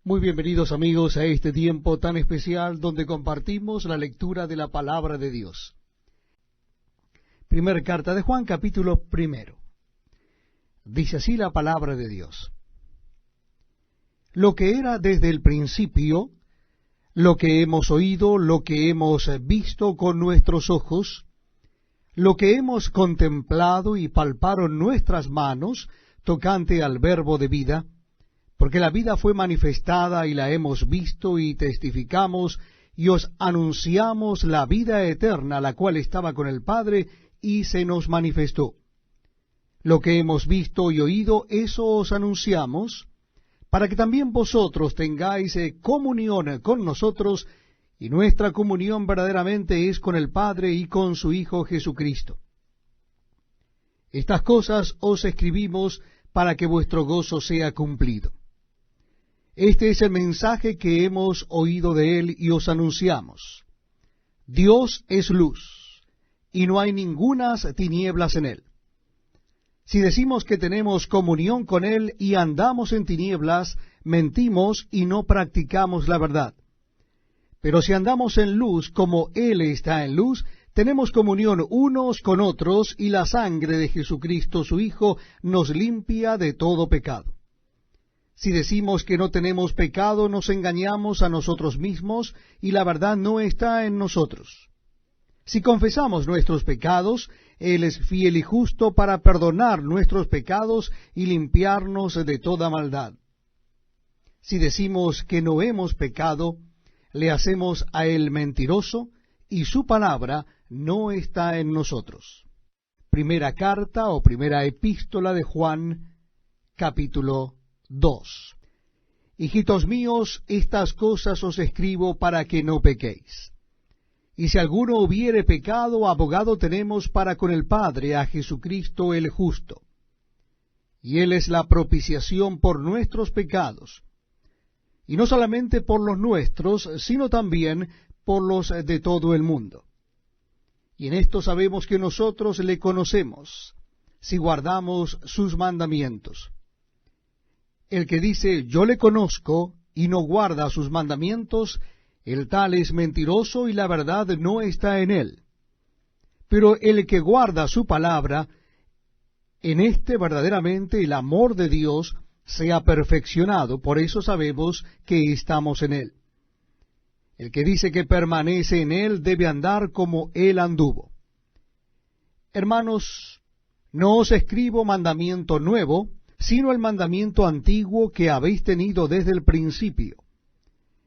Muy bienvenidos amigos a este tiempo tan especial donde compartimos la lectura de la palabra de Dios. Primera carta de Juan, capítulo 1. Dice así la palabra de Dios. Lo que era desde el principio, lo que hemos oído, lo que hemos visto con nuestros ojos, lo que hemos contemplado y palparon nuestras manos tocante al verbo de vida, porque la vida fue manifestada y la hemos visto y testificamos y os anunciamos la vida eterna, la cual estaba con el Padre y se nos manifestó. Lo que hemos visto y oído, eso os anunciamos, para que también vosotros tengáis comunión con nosotros, y nuestra comunión verdaderamente es con el Padre y con su Hijo Jesucristo. Estas cosas os escribimos para que vuestro gozo sea cumplido. Este es el mensaje que hemos oído de él y os anunciamos. Dios es luz, y no hay ningunas tinieblas en él. Si decimos que tenemos comunión con él y andamos en tinieblas, mentimos y no practicamos la verdad. Pero si andamos en luz como él está en luz, tenemos comunión unos con otros, y la sangre de Jesucristo su Hijo nos limpia de todo pecado. Si decimos que no tenemos pecado, nos engañamos a nosotros mismos, y la verdad no está en nosotros. Si confesamos nuestros pecados, Él es fiel y justo para perdonar nuestros pecados y limpiarnos de toda maldad. Si decimos que no hemos pecado, le hacemos a Él mentiroso, y su palabra no está en nosotros. Primera carta o primera epístola de Juan, capítulo 2. Hijitos míos, estas cosas os escribo para que no pequéis. Y si alguno hubiere pecado, abogado tenemos para con el Padre, a Jesucristo el justo. Y Él es la propiciación por nuestros pecados, y no solamente por los nuestros, sino también por los de todo el mundo. Y en esto sabemos que nosotros le conocemos, si guardamos sus mandamientos. El que dice, yo le conozco, y no guarda sus mandamientos, el tal es mentiroso, y la verdad no está en él. Pero el que guarda su palabra, en éste verdaderamente el amor de Dios se ha perfeccionado, por eso sabemos que estamos en él. El que dice que permanece en él debe andar como él anduvo. Hermanos, no os escribo mandamiento nuevo, sino el mandamiento antiguo que habéis tenido desde el principio.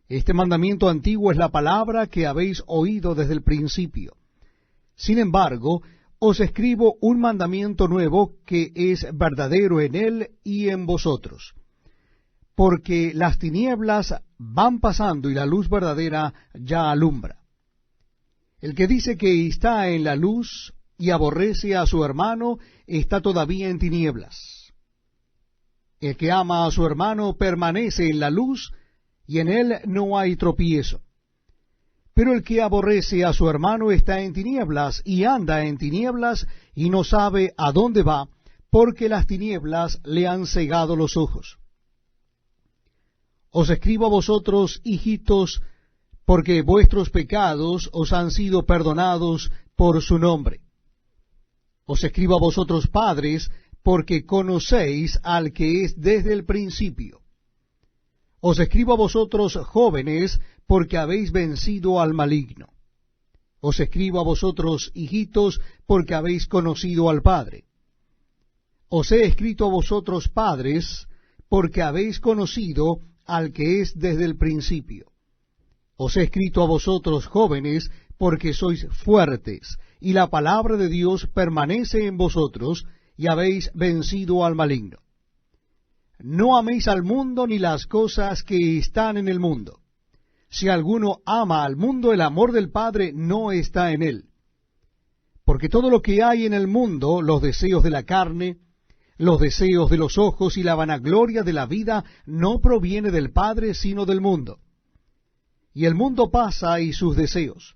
Este mandamiento antiguo es la palabra que habéis oído desde el principio. Sin embargo, os escribo un mandamiento nuevo que es verdadero en él y en vosotros. Porque las tinieblas van pasando y la luz verdadera ya alumbra. El que dice que está en la luz y aborrece a su hermano, está todavía en tinieblas. El que ama a su hermano permanece en la luz, y en él no hay tropiezo. Pero el que aborrece a su hermano está en tinieblas, y anda en tinieblas, y no sabe a dónde va, porque las tinieblas le han cegado los ojos. Os escribo a vosotros, hijitos, porque vuestros pecados os han sido perdonados por su nombre. Os escribo a vosotros, padres, porque conocéis al que es desde el principio. Os escribo a vosotros, jóvenes, porque habéis vencido al maligno. Os escribo a vosotros, hijitos, porque habéis conocido al Padre. Os he escrito a vosotros, padres, porque habéis conocido al que es desde el principio. Os he escrito a vosotros, jóvenes, porque sois fuertes, y la palabra de Dios permanece en vosotros, y habéis vencido al maligno. No améis al mundo ni las cosas que están en el mundo. Si alguno ama al mundo, el amor del Padre no está en él. Porque todo lo que hay en el mundo, los deseos de la carne, los deseos de los ojos y la vanagloria de la vida, no proviene del Padre, sino del mundo. Y el mundo pasa y sus deseos,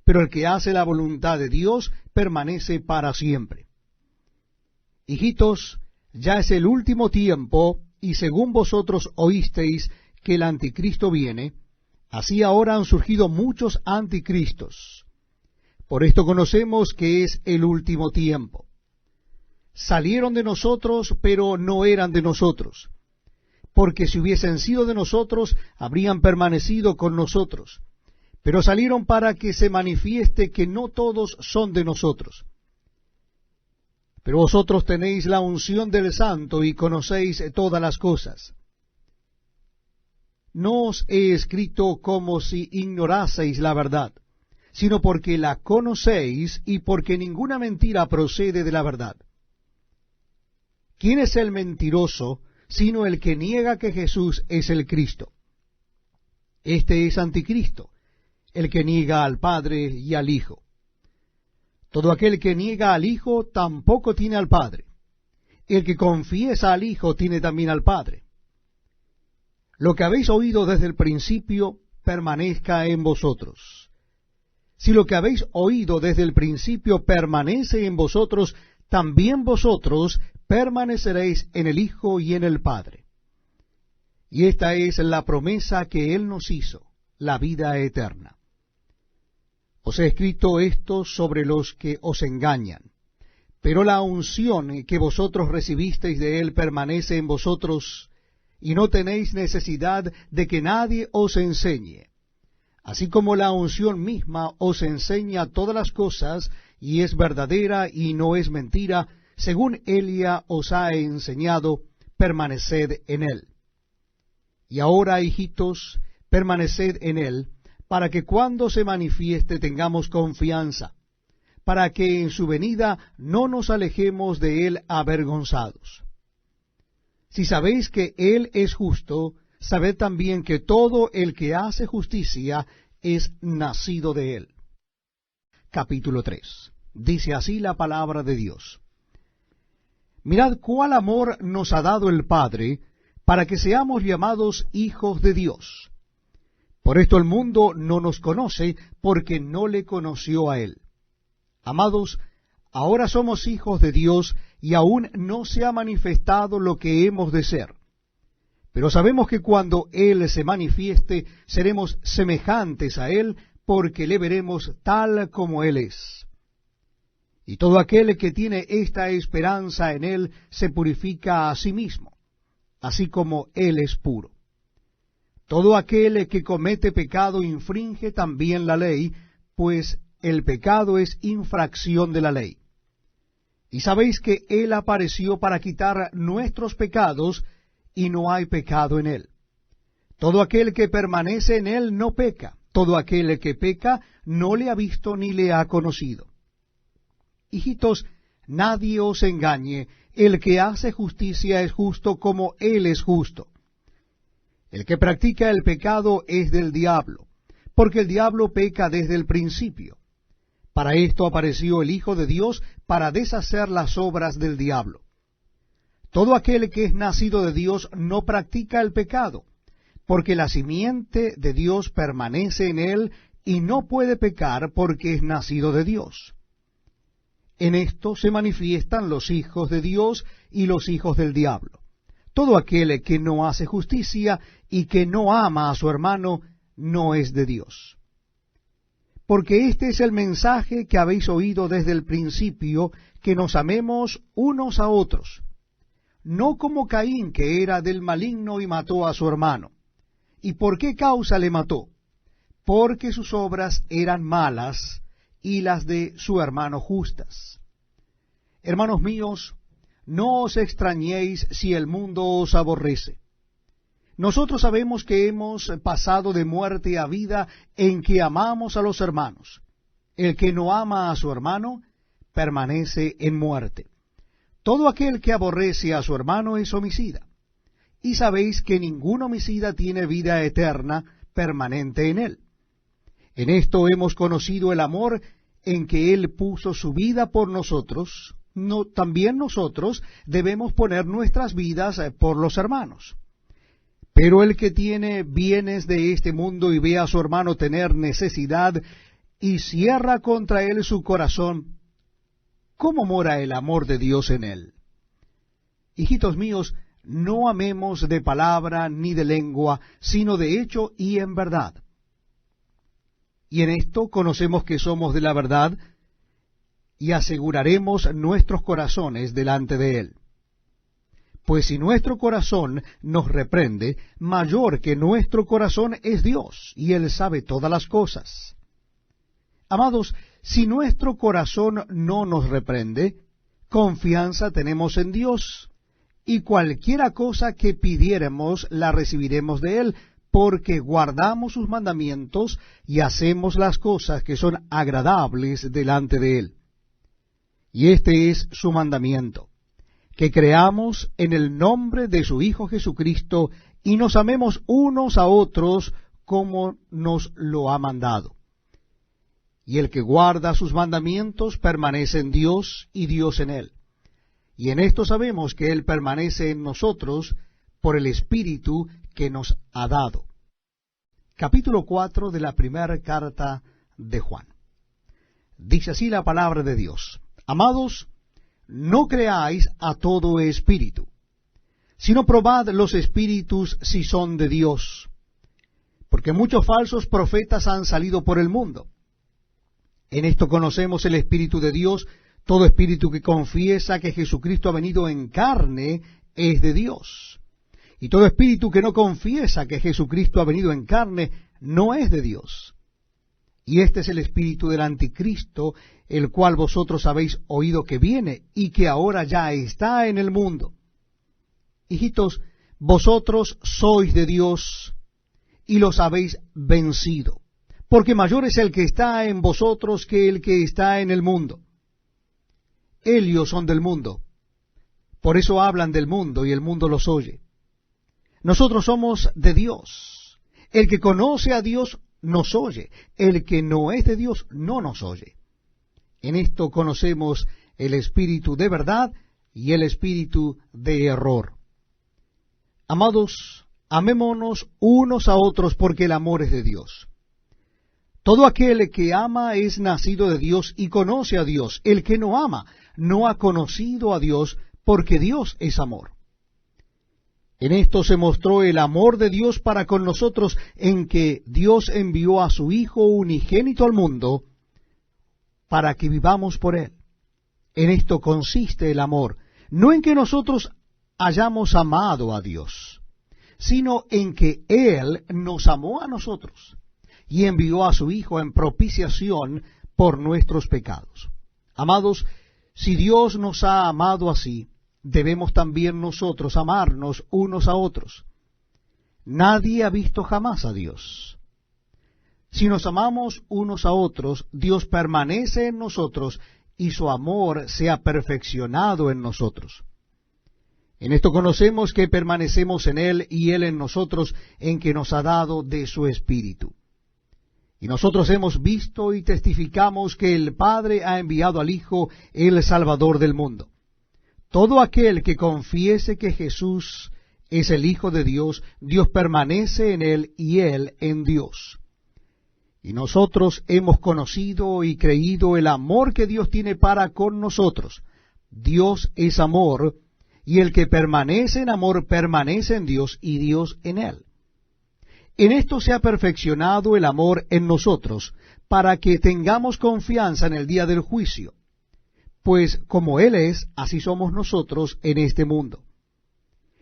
pero el que hace la voluntad de Dios permanece para siempre. Hijitos, ya es el último tiempo, y según vosotros oísteis que el anticristo viene, así ahora han surgido muchos anticristos. Por esto conocemos que es el último tiempo. Salieron de nosotros, pero no eran de nosotros, porque si hubiesen sido de nosotros, habrían permanecido con nosotros. Pero salieron para que se manifieste que no todos son de nosotros. Pero vosotros tenéis la unción del Santo y conocéis todas las cosas. No os he escrito como si ignoraseis la verdad, sino porque la conocéis y porque ninguna mentira procede de la verdad. ¿Quién es el mentiroso, sino el que niega que Jesús es el Cristo? Este es anticristo, el que niega al Padre y al Hijo. Todo aquel que niega al Hijo tampoco tiene al Padre. El que confiesa al Hijo tiene también al Padre. Lo que habéis oído desde el principio permanezca en vosotros. Si lo que habéis oído desde el principio permanece en vosotros, también vosotros permaneceréis en el Hijo y en el Padre. Y esta es la promesa que Él nos hizo, la vida eterna. Os he escrito esto sobre los que os engañan, pero la unción que vosotros recibisteis de Él permanece en vosotros, y no tenéis necesidad de que nadie os enseñe. Así como la unción misma os enseña todas las cosas, y es verdadera y no es mentira, según Elia os ha enseñado, permaneced en Él. Y ahora, hijitos, permaneced en Él, para que cuando se manifieste tengamos confianza, para que en su venida no nos alejemos de Él avergonzados. Si sabéis que Él es justo, sabed también que todo el que hace justicia es nacido de Él. Capítulo 3. Dice así la palabra de Dios. Mirad cuál amor nos ha dado el Padre, para que seamos llamados hijos de Dios. Por esto el mundo no nos conoce, porque no le conoció a Él. Amados, ahora somos hijos de Dios, y aún no se ha manifestado lo que hemos de ser. Pero sabemos que cuando Él se manifieste, seremos semejantes a Él, porque le veremos tal como Él es. Y todo aquel que tiene esta esperanza en Él se purifica a sí mismo, así como Él es puro. Todo aquel que comete pecado infringe también la ley, pues el pecado es infracción de la ley. Y sabéis que Él apareció para quitar nuestros pecados, y no hay pecado en Él. Todo aquel que permanece en Él no peca. Todo aquel que peca no le ha visto ni le ha conocido. Hijitos, nadie os engañe. El que hace justicia es justo como Él es justo. El que practica el pecado es del diablo, porque el diablo peca desde el principio. Para esto apareció el Hijo de Dios, para deshacer las obras del diablo. Todo aquel que es nacido de Dios no practica el pecado, porque la simiente de Dios permanece en él, y no puede pecar porque es nacido de Dios. En esto se manifiestan los hijos de Dios y los hijos del diablo. Todo aquel que no hace justicia y que no ama a su hermano no es de Dios. Porque este es el mensaje que habéis oído desde el principio, que nos amemos unos a otros. No como Caín, que era del maligno y mató a su hermano. ¿Y por qué causa le mató? Porque sus obras eran malas y las de su hermano justas. Hermanos míos, no os extrañéis si el mundo os aborrece. Nosotros sabemos que hemos pasado de muerte a vida en que amamos a los hermanos. El que no ama a su hermano permanece en muerte. Todo aquel que aborrece a su hermano es homicida. Y sabéis que ningún homicida tiene vida eterna permanente en él. En esto hemos conocido el amor en que Él puso su vida por nosotros. También nosotros debemos poner nuestras vidas por los hermanos. Pero el que tiene bienes de este mundo y ve a su hermano tener necesidad y cierra contra él su corazón, ¿cómo mora el amor de Dios en él? Hijitos míos, no amemos de palabra ni de lengua, sino de hecho y en verdad. Y en esto conocemos que somos de la verdad, y aseguraremos nuestros corazones delante de Él. Pues si nuestro corazón nos reprende, mayor que nuestro corazón es Dios, y Él sabe todas las cosas. Amados, si nuestro corazón no nos reprende, confianza tenemos en Dios, y cualquiera cosa que pidiéremos la recibiremos de Él, porque guardamos sus mandamientos y hacemos las cosas que son agradables delante de Él. Y este es su mandamiento, que creamos en el nombre de su Hijo Jesucristo y nos amemos unos a otros como nos lo ha mandado. Y el que guarda sus mandamientos permanece en Dios y Dios en él. Y en esto sabemos que Él permanece en nosotros por el Espíritu que nos ha dado. Capítulo 4 de la primera carta de Juan. Dice así la palabra de Dios: Amados, no creáis a todo espíritu, sino probad los espíritus si son de Dios, porque muchos falsos profetas han salido por el mundo. En esto conocemos el Espíritu de Dios. Todo espíritu que confiesa que Jesucristo ha venido en carne es de Dios. Y todo espíritu que no confiesa que Jesucristo ha venido en carne no es de Dios. Y este es el espíritu del anticristo, el cual vosotros habéis oído que viene y que ahora ya está en el mundo. Hijitos, vosotros sois de Dios y los habéis vencido, porque mayor es el que está en vosotros que el que está en el mundo. Ellos son del mundo, por eso hablan del mundo y el mundo los oye. Nosotros somos de Dios. El que conoce a Dios nos oye, el que no es de Dios no nos oye. En esto conocemos el espíritu de verdad y el espíritu de error. Amados, amémonos unos a otros porque el amor es de Dios. Todo aquel que ama es nacido de Dios y conoce a Dios. El que no ama no ha conocido a Dios, porque Dios es amor. En esto se mostró el amor de Dios para con nosotros, en que Dios envió a su Hijo unigénito al mundo para que vivamos por Él. En esto consiste el amor, no en que nosotros hayamos amado a Dios, sino en que Él nos amó a nosotros y envió a su Hijo en propiciación por nuestros pecados. Amados, si Dios nos ha amado así, debemos también nosotros amarnos unos a otros. Nadie ha visto jamás a Dios. Si nos amamos unos a otros, Dios permanece en nosotros y su amor se ha perfeccionado en nosotros. En esto conocemos que permanecemos en Él y Él en nosotros, en que nos ha dado de su Espíritu. Y nosotros hemos visto y testificamos que el Padre ha enviado al Hijo, el Salvador del mundo. Todo aquel que confiese que Jesús es el Hijo de Dios, Dios permanece en Él y Él en Dios. Y nosotros hemos conocido y creído el amor que Dios tiene para con nosotros. Dios es amor, y el que permanece en amor permanece en Dios y Dios en él. En esto se ha perfeccionado el amor en nosotros, para que tengamos confianza en el día del juicio. Pues como Él es, así somos nosotros en este mundo.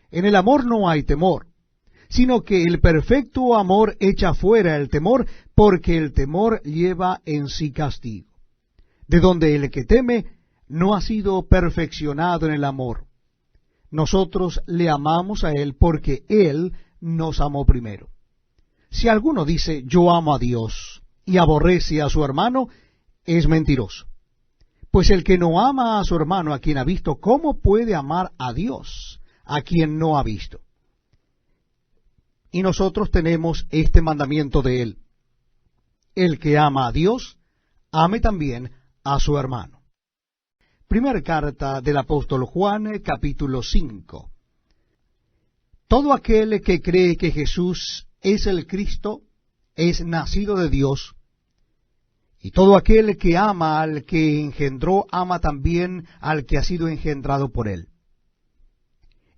En el amor no hay temor, sino que el perfecto amor echa fuera el temor, porque el temor lleva en sí castigo. De donde el que teme no ha sido perfeccionado en el amor. Nosotros le amamos a Él porque Él nos amó primero. Si alguno dice, yo amo a Dios, y aborrece a su hermano, es mentiroso. Pues el que no ama a su hermano, a quien ha visto, ¿cómo puede amar a Dios, a quien no ha visto? Y nosotros tenemos este mandamiento de Él: el que ama a Dios, ame también a su hermano. Primera carta del apóstol Juan, capítulo 5. Todo aquel que cree que Jesús es el Cristo, es nacido de Dios, y todo aquel que ama al que engendró, ama también al que ha sido engendrado por él.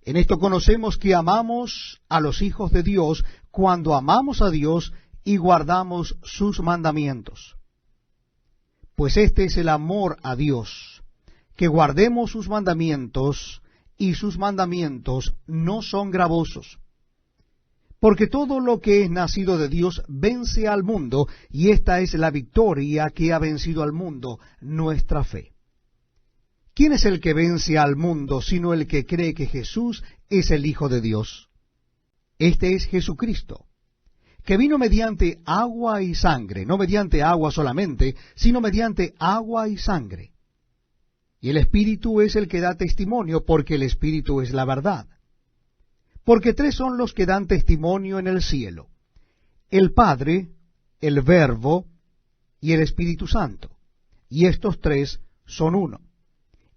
En esto conocemos que amamos a los hijos de Dios cuando amamos a Dios y guardamos sus mandamientos. Pues este es el amor a Dios, que guardemos sus mandamientos, y sus mandamientos no son gravosos. Porque todo lo que es nacido de Dios vence al mundo, y esta es la victoria que ha vencido al mundo, nuestra fe. ¿Quién es el que vence al mundo, sino el que cree que Jesús es el Hijo de Dios? Este es Jesucristo, que vino mediante agua y sangre, no mediante agua solamente, sino mediante agua y sangre. Y el Espíritu es el que da testimonio, porque el Espíritu es la verdad. Porque tres son los que dan testimonio en el cielo: el Padre, el Verbo y el Espíritu Santo. Y estos tres son uno.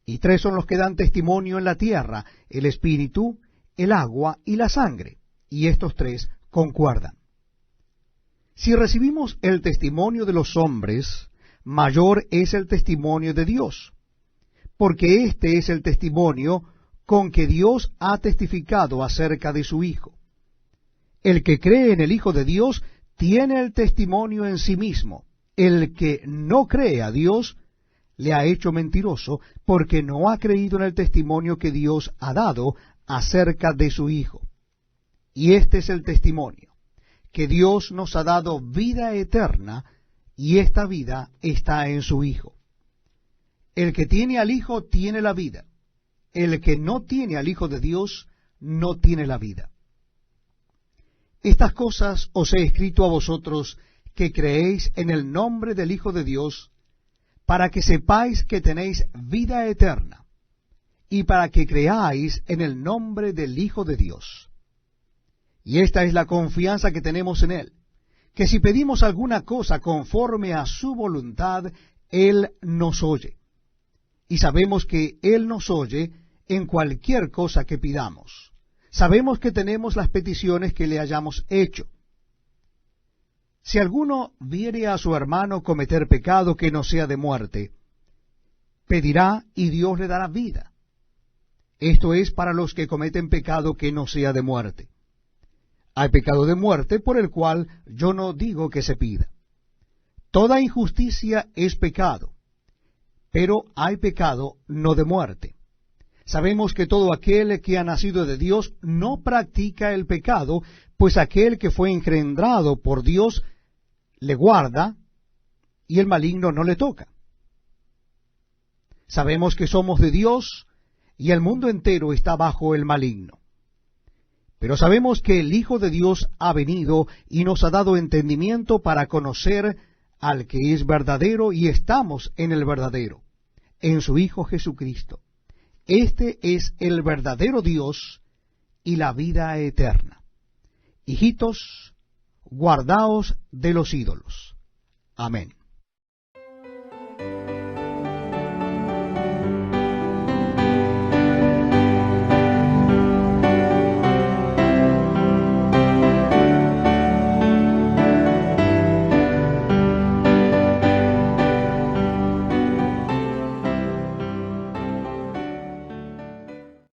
Y tres son los que dan testimonio en la tierra: el Espíritu, el agua y la sangre. Y estos tres concuerdan. Si recibimos el testimonio de los hombres, mayor es el testimonio de Dios, porque este es el testimonio con que Dios ha testificado acerca de su Hijo. El que cree en el Hijo de Dios tiene el testimonio en sí mismo. El que no cree a Dios le ha hecho mentiroso, porque no ha creído en el testimonio que Dios ha dado acerca de su Hijo. Y este es el testimonio, que Dios nos ha dado vida eterna, y esta vida está en su Hijo. El que tiene al Hijo tiene la vida. El que no tiene al Hijo de Dios no tiene la vida. Estas cosas os he escrito a vosotros que creéis en el nombre del Hijo de Dios, para que sepáis que tenéis vida eterna, y para que creáis en el nombre del Hijo de Dios. Y esta es la confianza que tenemos en Él, que si pedimos alguna cosa conforme a su voluntad, Él nos oye. Y sabemos que Él nos oye en cualquier cosa que pidamos. Sabemos que tenemos las peticiones que le hayamos hecho. Si alguno viere a su hermano cometer pecado que no sea de muerte, pedirá y Dios le dará vida. Esto es para los que cometen pecado que no sea de muerte. Hay pecado de muerte por el cual yo no digo que se pida. Toda injusticia es pecado, pero hay pecado no de muerte. Sabemos que todo aquel que ha nacido de Dios no practica el pecado, pues aquel que fue engendrado por Dios le guarda, y el maligno no le toca. Sabemos que somos de Dios, y el mundo entero está bajo el maligno. Pero sabemos que el Hijo de Dios ha venido y nos ha dado entendimiento para conocer al que es verdadero, y estamos en el verdadero, en su Hijo Jesucristo. Este es el verdadero Dios y la vida eterna. Hijitos, guardaos de los ídolos. Amén.